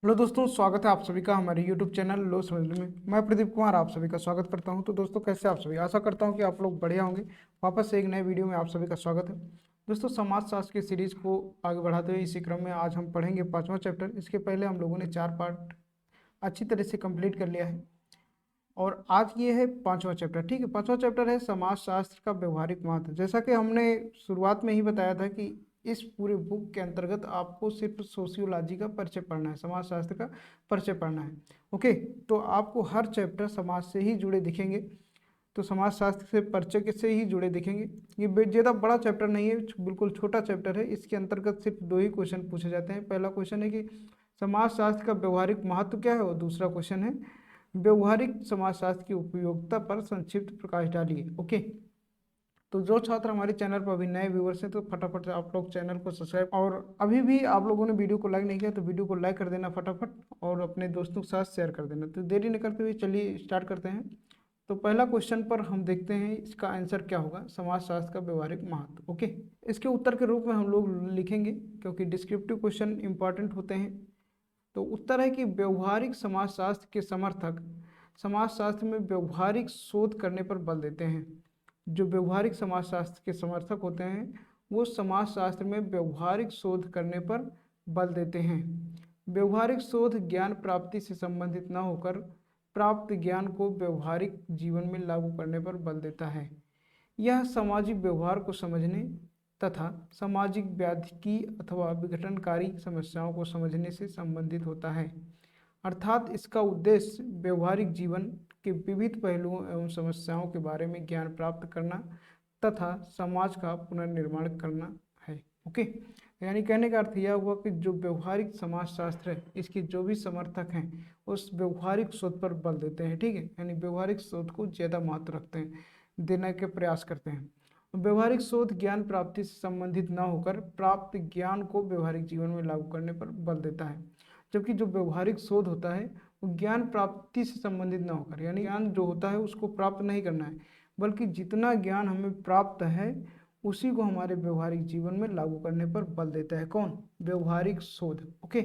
Hello दोस्तों, स्वागत है आप सभी का हमारे YouTube चैनल लो समझ में। मैं प्रदीप कुमार आप सभी का स्वागत करता हूं। तो दोस्तों, कैसे आप सभी? आशा करता हूं कि आप लोग बढ़िया होंगे। वापस से एक नए वीडियो में आप सभी का स्वागत है। दोस्तों, समाजशास्त्र की सीरीज को आगे बढ़ाते हुए इसी क्रम में आज हम पढ़ेंगे 5वां चैप्टर। इसके पहले हम लोगों ने 4 पार्ट अच्छी तरह से कंप्लीट कर लिया है और आज ये है 5वां चैप्टर। ठीक है, 5वां चैप्टर है समाजशास्त्र का व्यवहारिक महत्व। जैसा कि हमने शुरुआत में ही बताया था कि इस पूरे बुक के अंतर्गत आपको सिर्फ सोशियोलॉजी का परिचय पढ़ना है, समाजशास्त्र का परिचय पढ़ना है। ओके, तो आपको हर चैप्टर समाज से ही जुड़े दिखेंगे, तो समाजशास्त्र से परिचय के से ही जुड़े दिखेंगे। ये ज़्यादा बड़ा चैप्टर नहीं है, बिल्कुल छोटा चैप्टर है। इसके अंतर्गत सिर्फ 2 ही क्वेश्चन पूछे जाते हैं। पहला क्वेश्चन है कि समाजशास्त्र का व्यवहारिक महत्व क्या है, और दूसरा क्वेश्चन है व्यवहारिक समाजशास्त्र की उपयोगिता पर संक्षिप्त प्रकाश डालिए। ओके, तो जो छात्र हमारे चैनल पर अभी नए व्यूवर्स हैं तो फटाफट से आप लोग चैनल को सब्सक्राइब, और अभी भी आप लोगों ने वीडियो को लाइक नहीं किया तो वीडियो को लाइक कर देना फटाफट, और अपने दोस्तों के साथ शेयर कर देना। तो देरी न करते हुए चलिए स्टार्ट करते हैं। तो पहला क्वेश्चन पर हम देखते हैं इसका आंसर क्या होगा, समाजशास्त्र का व्यवहारिक महत्व। ओके, इसके उत्तर के रूप में हम लोग लिखेंगे क्योंकि डिस्क्रिप्टिव क्वेश्चन इंपॉर्टेंट होते हैं। तो उत्तर है कि व्यवहारिक समाजशास्त्र के समर्थक समाजशास्त्र में व्यवहारिक शोध करने पर बल देते हैं। जो व्यवहारिक समाजशास्त्र के समर्थक होते हैं वो समाजशास्त्र में व्यवहारिक शोध करने पर बल देते हैं। व्यवहारिक शोध ज्ञान प्राप्ति से संबंधित न होकर प्राप्त ज्ञान को व्यवहारिक जीवन में लागू करने पर बल देता है। यह सामाजिक व्यवहार को समझने तथा सामाजिक व्याधिकी अथवा विघटनकारी समस्याओं को समझने से संबंधित होता है। अर्थात इसका उद्देश्य व्यवहारिक जीवन के विविध पहलुओं एवं समस्याओं के बारे में ज्ञान प्राप्त करना तथा समाज का पुनर्निर्माण करना है। ओके, यानी कहने का अर्थ यह हुआ कि जो व्यवहारिक समाजशास्त्र है इसके जो भी समर्थक हैं उस व्यवहारिक शोध पर बल देते हैं। ठीक है, यानी व्यवहारिक शोध को ज़्यादा महत्व रखते हैं, देने के प्रयास करते हैं। व्यवहारिक शोध ज्ञान प्राप्ति से संबंधित न होकर प्राप्त ज्ञान को व्यवहारिक जीवन में लागू करने पर बल देता है। जबकि जो व्यवहारिक शोध होता है वो ज्ञान प्राप्ति से संबंधित न होकर, यानी ज्ञान जो होता है उसको प्राप्त नहीं करना है, बल्कि जितना ज्ञान हमें प्राप्त है उसी को हमारे व्यवहारिक जीवन में लागू करने पर बल देता है। कौन? व्यवहारिक शोध। ओके,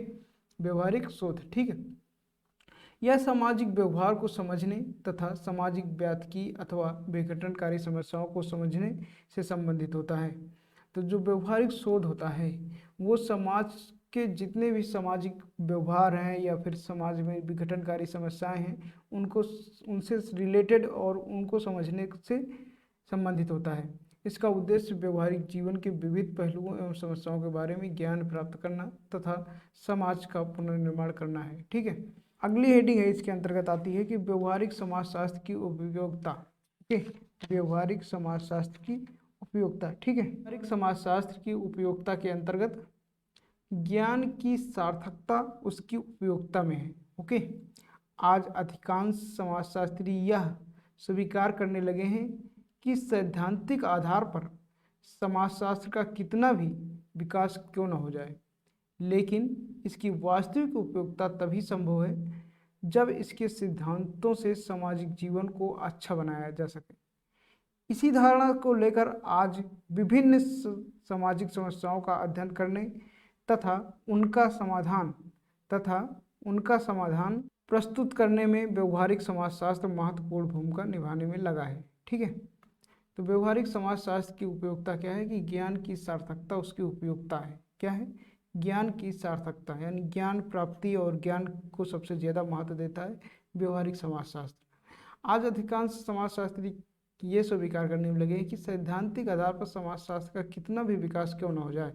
व्यवहारिक शोध। ठीक है, यह सामाजिक व्यवहार को समझने तथा सामाजिक व्याधिकी अथवा विघटनकारी समस्याओं को समझने से संबंधित होता है। तो जो व्यवहारिक शोध होता है वो समाज के जितने भी सामाजिक व्यवहार हैं या फिर समाज में विघटनकारी समस्याएं हैं उनको उनसे रिलेटेड और उनको समझने से संबंधित होता है। इसका उद्देश्य व्यवहारिक जीवन के विविध पहलुओं एवं समस्याओं के बारे में ज्ञान प्राप्त करना तथा समाज का पुनर्निर्माण करना है। ठीक है, अगली हेडिंग है इसके अंतर्गत आती है कि व्यवहारिक समाजशास्त्र की उपयोगिता। ओके, व्यवहारिक समाजशास्त्र की उपयोगिता। ठीक है, व्यवहारिक समाजशास्त्र की उपयोगिता के अंतर्गत ज्ञान की सार्थकता उसकी उपयोगिता में है। ओके, आज अधिकांश समाजशास्त्री यह स्वीकार करने लगे हैं कि सैद्धांतिक आधार पर समाजशास्त्र का कितना भी विकास क्यों न हो जाए, लेकिन इसकी वास्तविक उपयोगिता तभी संभव है जब इसके सिद्धांतों से सामाजिक जीवन को अच्छा बनाया जा सके। इसी धारणा को लेकर आज विभिन्न सामाजिक समस्याओं का अध्ययन करने तथा उनका समाधान तथा उनका समाधान प्रस्तुत करने में व्यवहारिक समाजशास्त्र महत्वपूर्ण भूमिका निभाने में लगा है। ठीक है, तो व्यवहारिक समाजशास्त्र की उपयोगिता क्या है कि ज्ञान की सार्थकता उसकी उपयोगिता है। क्या है? ज्ञान की सार्थकता, यानी ज्ञान प्राप्ति और ज्ञान को सबसे ज़्यादा महत्व देता है व्यवहारिक समाजशास्त्र। आज अधिकांश समाजशास्त्री ये स्वीकार करने में लगे हैं कि सैद्धांतिक आधार पर समाजशास्त्र का कितना भी विकास क्यों न हो जाए,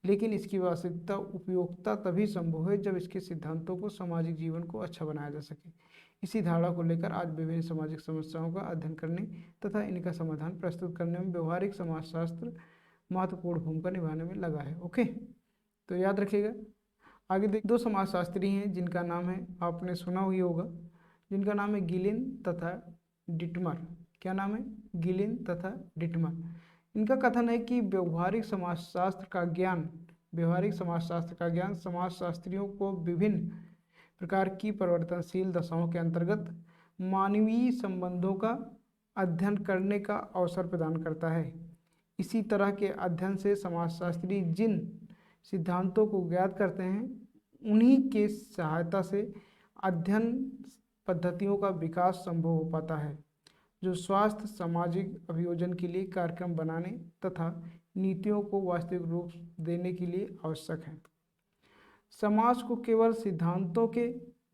लेकिन इसकी वास्तविकता उपयोगिता तभी संभव है जब इसके सिद्धांतों को सामाजिक जीवन को अच्छा बनाया जा सके। इसी धारणा को लेकर आज विभिन्न सामाजिक समस्याओं का अध्ययन करने तथा इनका समाधान प्रस्तुत करने में व्यवहारिक समाजशास्त्र महत्वपूर्ण भूमिका निभाने में लगा है। ओके, तो याद रखिएगा। आगे देख, 2 समाजशास्त्री हैं जिनका नाम है, आपने सुना ही होगा, जिनका नाम है गिलिन तथा डिटमर। क्या नाम है? गिलिन तथा डिटमर। इनका कथन है कि व्यवहारिक समाजशास्त्र का ज्ञान समाजशास्त्रियों को विभिन्न प्रकार की परिवर्तनशील दशाओं के अंतर्गत मानवीय संबंधों का अध्ययन करने का अवसर प्रदान करता है। इसी तरह के अध्ययन से समाजशास्त्री जिन सिद्धांतों को ज्ञात करते हैं उन्हीं के सहायता से अध्ययन पद्धतियों का विकास संभव हो पाता है जो स्वास्थ्य सामाजिक अभियोजन के लिए कार्यक्रम बनाने तथा नीतियों को वास्तविक रूप देने के लिए आवश्यक है। समाज को केवल सिद्धांतों के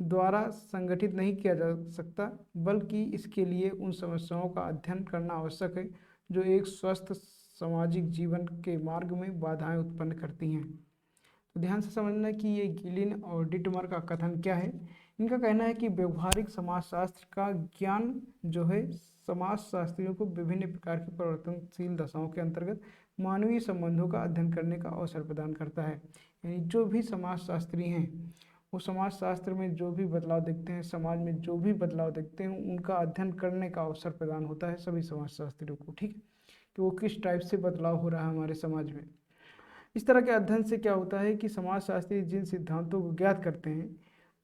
द्वारा संगठित नहीं किया जा सकता, बल्कि इसके लिए उन समस्याओं का अध्ययन करना आवश्यक है जो एक स्वस्थ सामाजिक जीवन के मार्ग में बाधाएं उत्पन्न करती हैं। तो ध्यान से समझना कि ये गिलिन और डिटमर का कथन क्या है। इनका कहना है कि व्यवहारिक समाजशास्त्र का ज्ञान जो है समाजशास्त्रियों को विभिन्न प्रकार की परिवर्तनशील दशाओं के अंतर्गत मानवीय संबंधों का अध्ययन करने का अवसर प्रदान करता है। यानी जो भी समाजशास्त्री हैं वो समाजशास्त्र में जो भी बदलाव देखते हैं, समाज में जो भी बदलाव देखते हैं, उनका अध्ययन करने का अवसर प्रदान होता है सभी समाजशास्त्रियों को। ठीक है, कि वो किस टाइप से बदलाव हो रहा है हमारे समाज में। इस तरह के अध्ययन से क्या होता है कि समाजशास्त्री जिन सिद्धांतों को ज्ञात करते हैं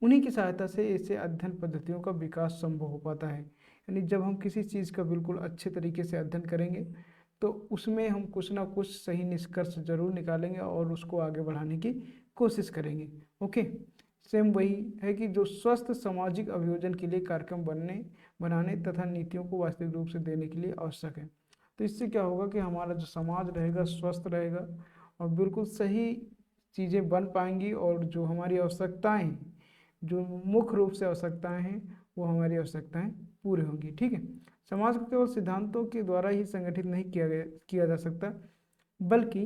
उन्हीं की सहायता से ऐसे अध्ययन पद्धतियों का विकास संभव हो पाता है। यानी जब हम किसी चीज़ का बिल्कुल अच्छे तरीके से अध्ययन करेंगे तो उसमें हम कुछ ना कुछ सही निष्कर्ष जरूर निकालेंगे और उसको आगे बढ़ाने की कोशिश करेंगे। ओके, सेम वही है कि जो स्वस्थ सामाजिक अभियोजन के लिए कार्यक्रम बनाने तथा नीतियों को वास्तविक रूप से देने के लिए आवश्यक है। तो इससे क्या होगा कि हमारा जो समाज रहेगा स्वस्थ रहेगा और बिल्कुल सही चीज़ें बन पाएंगी और जो हमारी आवश्यकताएं हैं, जो मुख्य रूप से आवश्यकताएं हैं, वो हमारी आवश्यकताएं पूरी होंगी। ठीक है, समाज को केवल सिद्धांतों के द्वारा ही संगठित नहीं किया जा सकता, बल्कि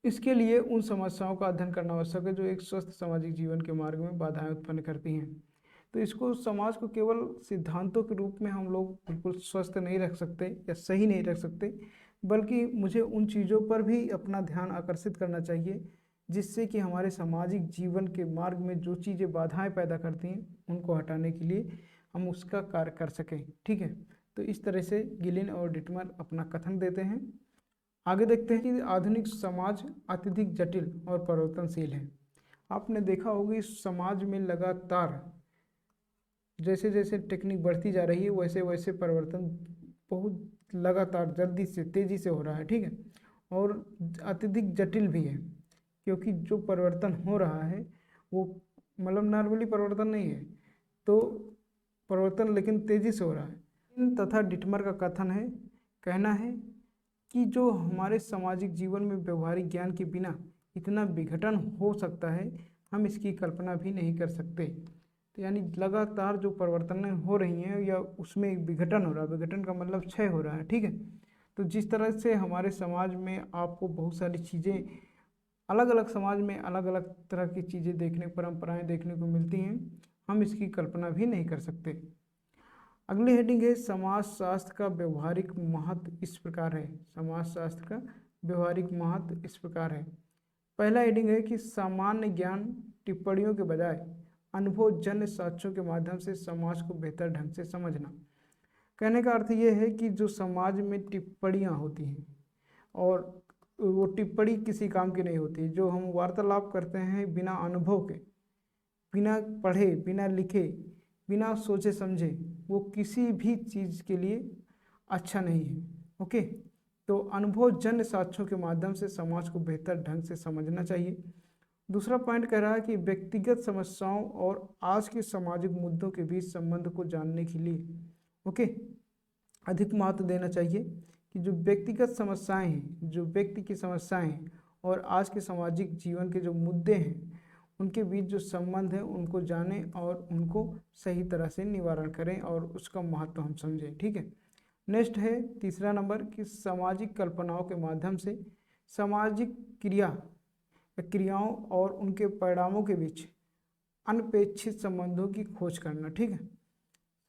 इसके लिए उन समस्याओं का अध्ययन करना आवश्यक है जो एक स्वस्थ सामाजिक जीवन के मार्ग में बाधाएं उत्पन्न करती हैं। तो इसको समाज को केवल सिद्धांतों के रूप में हम लोग बिल्कुल स्वस्थ नहीं रख सकते या सही नहीं रख सकते, बल्कि मुझे उन चीज़ों पर भी अपना ध्यान आकर्षित करना चाहिए जिससे कि हमारे सामाजिक जीवन के मार्ग में जो चीज़ें बाधाएं पैदा करती हैं उनको हटाने के लिए हम उसका कार्य कर सकें। ठीक है, तो इस तरह से गिलिन और डिटमर अपना कथन देते हैं। आगे देखते हैं कि आधुनिक समाज अत्यधिक जटिल और परिवर्तनशील है। आपने देखा होगा इस समाज में लगातार जैसे जैसे टेक्निक बढ़ती जा रही है वैसे वैसे परिवर्तन बहुत लगातार जल्दी से तेज़ी से हो रहा है। ठीक है, और अत्यधिक जटिल भी है क्योंकि जो परिवर्तन हो रहा है वो मतलब नॉर्मली परिवर्तन नहीं है, तो परिवर्तन लेकिन तेज़ी से हो रहा है। तथा डिटमर का कथन है, कहना है कि जो हमारे सामाजिक जीवन में व्यवहारिक ज्ञान के बिना इतना विघटन हो सकता है हम इसकी कल्पना भी नहीं कर सकते। तो यानी लगातार जो परिवर्तन हो रही हैं या उसमें विघटन हो रहा है, विघटन का मतलब क्षय हो रहा है। ठीक है, तो जिस तरह से हमारे समाज में आपको बहुत सारी चीज़ें अलग अलग समाज में अलग अलग तरह की चीज़ें देखने परंपराएं देखने को मिलती हैं, हम इसकी कल्पना भी नहीं कर सकते। अगली हेडिंग है समाजशास्त्र का व्यवहारिक महत्व इस प्रकार है। समाजशास्त्र का व्यवहारिक महत्व इस प्रकार है। पहला हेडिंग है कि सामान्य ज्ञान टिप्पणियों के बजाय अनुभवजन्य साक्ष्यों के माध्यम से समाज को बेहतर ढंग से समझना। कहने का अर्थ ये है कि जो समाज में टिप्पणियाँ होती हैं और वो टिप्पणी किसी काम की नहीं होती, जो हम वार्तालाप करते हैं बिना अनुभव के, बिना पढ़े, बिना लिखे, बिना सोचे समझे, वो किसी भी चीज़ के लिए अच्छा नहीं है। ओके, तो अनुभवजन्य साक्ष्यों के माध्यम से समाज को बेहतर ढंग से समझना चाहिए। दूसरा पॉइंट कह रहा है कि व्यक्तिगत समस्याओं और आज के सामाजिक मुद्दों के बीच संबंध को जानने के लिए ओके अधिक महत्व देना चाहिए कि जो व्यक्तिगत समस्याएं हैं, जो व्यक्ति की समस्याएं हैं और आज के सामाजिक जीवन के जो मुद्दे हैं उनके बीच जो संबंध है उनको जानें और उनको सही तरह से निवारण करें और उसका महत्व हम समझें। ठीक है, नेक्स्ट है तीसरा नंबर कि सामाजिक कल्पनाओं के माध्यम से सामाजिक क्रियाओं और उनके परिणामों के बीच अनपेक्षित संबंधों की खोज करना। ठीक है,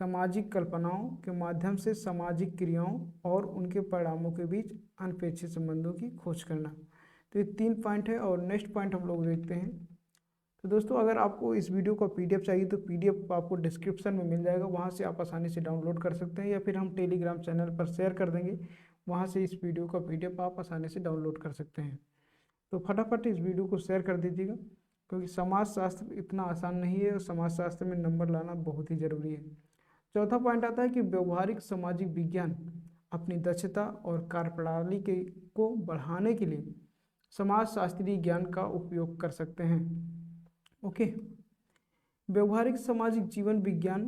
सामाजिक कल्पनाओं के माध्यम से सामाजिक क्रियाओं और उनके परिणामों के बीच अनपेक्षित संबंधों की खोज करना। तो ये 3 पॉइंट है और नेक्स्ट पॉइंट हम लोग देखते हैं। तो दोस्तों अगर आपको इस वीडियो का PDF चाहिए तो PDF आपको डिस्क्रिप्शन में मिल जाएगा, वहाँ से आप आसानी से डाउनलोड कर सकते हैं या फिर हम टेलीग्राम चैनल पर शेयर कर देंगे, वहाँ से इस वीडियो का PDF आप आसानी से डाउनलोड कर सकते हैं। तो फटाफट इस वीडियो को शेयर कर दीजिएगा क्योंकि समाजशास्त्र इतना आसान नहीं है और समाजशास्त्र में नंबर लाना बहुत ही ज़रूरी है। चौथा पॉइंट आता है कि व्यवहारिक सामाजिक विज्ञान अपनी दक्षता और कार्यप्रणाली को बढ़ाने के लिए समाजशास्त्रीय ज्ञान का उपयोग कर सकते हैं। ओके। व्यवहारिक सामाजिक जीवन विज्ञान,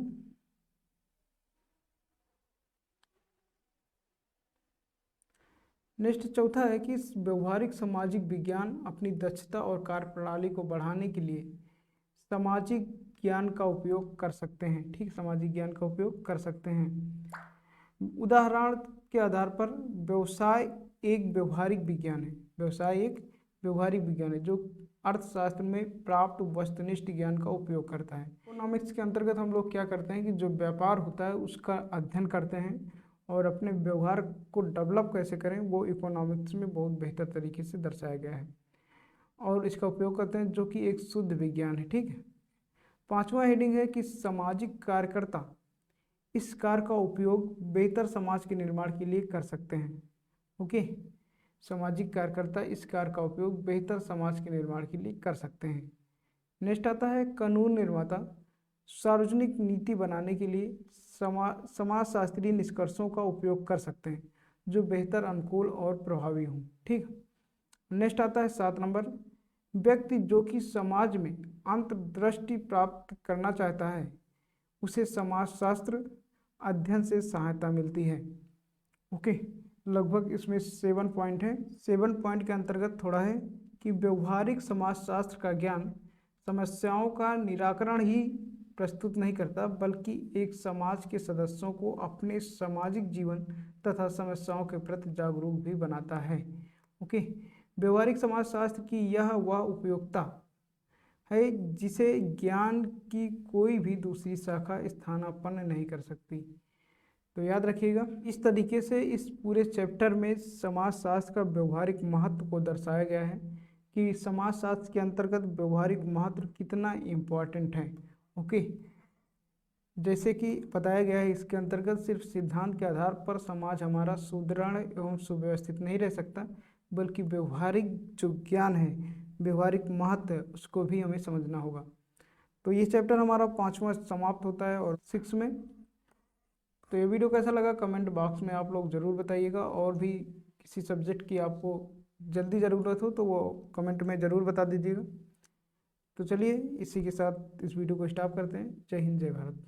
नेक्स्ट चौथा है कि व्यवहारिक सामाजिक विज्ञान अपनी दक्षता और कार्यप्रणाली को बढ़ाने के लिए सामाजिक ज्ञान का उपयोग कर सकते हैं। ठीक, सामाजिक ज्ञान का उपयोग कर सकते हैं। उदाहरण के आधार पर व्यवसाय एक व्यवहारिक विज्ञान है। व्यवसाय एक व्यवहारिक विज्ञान है जो अर्थशास्त्र में प्राप्त वस्तुनिष्ठ ज्ञान का उपयोग करता है। इकोनॉमिक्स के अंतर्गत हम लोग क्या करते हैं कि जो व्यापार होता है उसका अध्ययन करते हैं और अपने व्यवहार को डेवलप कैसे करें वो इकोनॉमिक्स में बहुत बेहतर तरीके से दर्शाया गया है और इसका उपयोग करते हैं, जो कि एक शुद्ध विज्ञान है। ठीक है। पांचवा हेडिंग है कि सामाजिक कार्यकर्ता इस कार्य का उपयोग बेहतर समाज के निर्माण के लिए कर सकते हैं। ओके, सामाजिक कार्यकर्ता इस कार्य का उपयोग बेहतर समाज के निर्माण के लिए कर सकते हैं। नेक्स्ट आता है कानून निर्माता सार्वजनिक नीति बनाने के लिए समाजशास्त्रीय निष्कर्षों का उपयोग कर सकते हैं जो बेहतर, अनुकूल और प्रभावी हों। ठीक। नेक्स्ट आता है 7 नंबर, व्यक्ति जो कि समाज में अंतर्दृष्टि प्राप्त करना चाहता है उसे समाजशास्त्र अध्ययन से सहायता मिलती है। ओके, लगभग इसमें 7 पॉइंट हैं। 7 पॉइंट के अंतर्गत थोड़ा है कि व्यवहारिक समाजशास्त्र का ज्ञान समस्याओं का निराकरण ही प्रस्तुत नहीं करता बल्कि एक समाज के सदस्यों को अपने सामाजिक जीवन तथा समस्याओं के प्रति जागरूक भी बनाता है। ओके, व्यवहारिक समाजशास्त्र की यह वह उपयोगिता है जिसे ज्ञान की कोई भी दूसरी शाखा स्थानापन्न नहीं कर सकती। तो याद रखिएगा, इस तरीके से इस पूरे चैप्टर में समाजशास्त्र का व्यवहारिक महत्व को दर्शाया गया है कि समाजशास्त्र के अंतर्गत व्यवहारिक महत्व कितना इम्पोर्टेंट है। ओके, जैसे कि बताया गया है इसके अंतर्गत सिर्फ सिद्धांत के आधार पर समाज हमारा सुदृढ़ एवं सुव्यवस्थित नहीं रह सकता बल्कि व्यवहारिक जो ज्ञान है, व्यवहारिक महत्व है, उसको भी हमें समझना होगा। तो ये चैप्टर हमारा 5वां समाप्त होता है और 6 में। तो ये वीडियो कैसा लगा कमेंट बॉक्स में आप लोग ज़रूर बताइएगा और भी किसी सब्जेक्ट की आपको जल्दी ज़रूरत हो तो वो कमेंट में ज़रूर बता दीजिएगा। तो चलिए इसी के साथ इस वीडियो को स्टॉप करते हैं। जय हिंद, जय भारत।